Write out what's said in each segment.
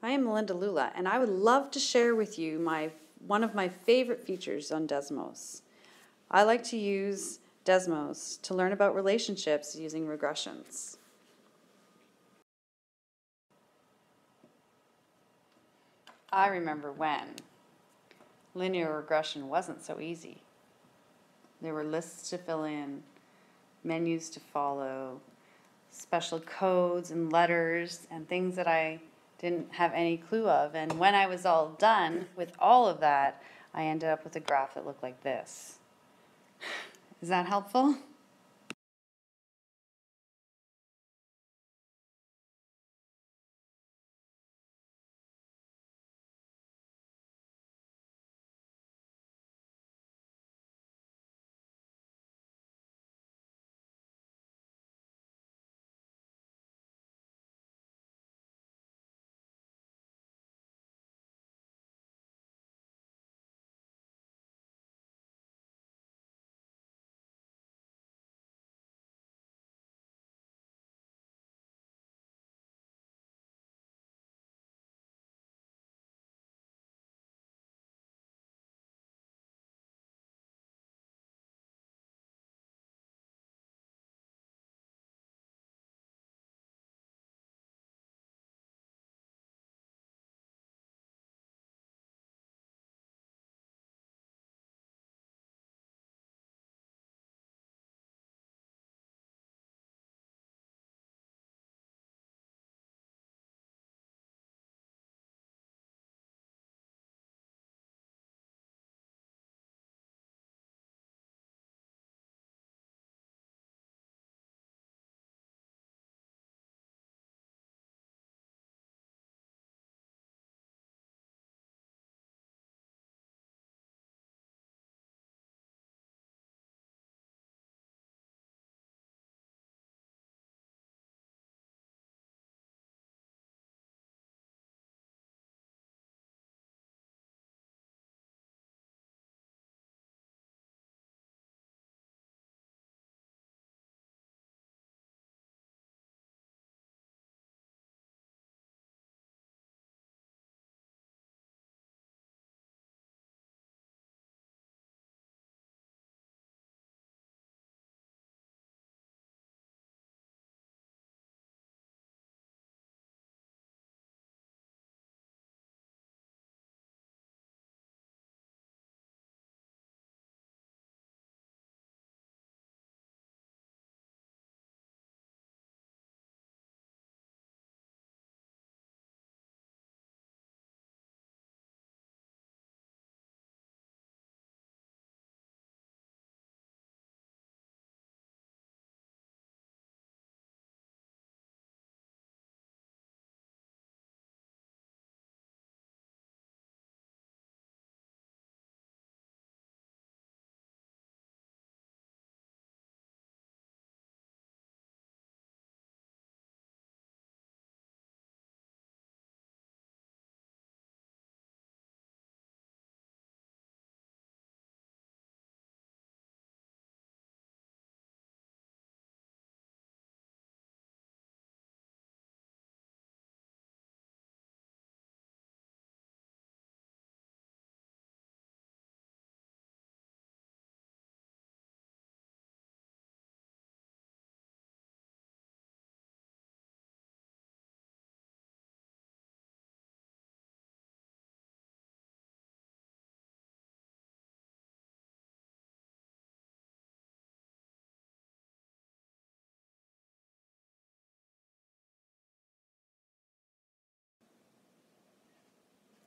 I am Melinda Lula, and I would love to share with you one of my favorite features on Desmos. I like to use Desmos to learn about relationships using regressions. I remember when linear regression wasn't so easy. There were lists to fill in, menus to follow, special codes and letters and things that I didn't have any clue of. And when I was all done with all of that, I ended up with a graph that looked like this. Is that helpful?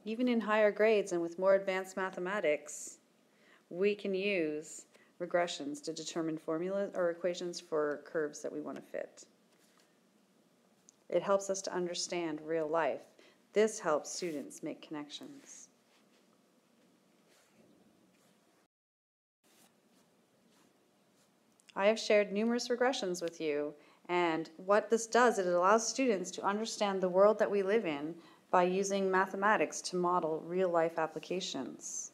Even in higher grades and with more advanced mathematics, we can use regressions to determine formulas or equations for curves that we want to fit. It helps us to understand real life. This helps students make connections. I have shared numerous regressions with you, and what this does is it allows students to understand the world that we live in by using mathematics to model real-life applications.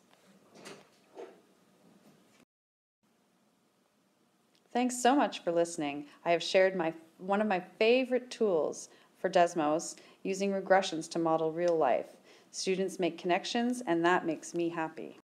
Thanks so much for listening. I have shared one of my favorite tools for Desmos, using regressions to model real life. Students make connections, and that makes me happy.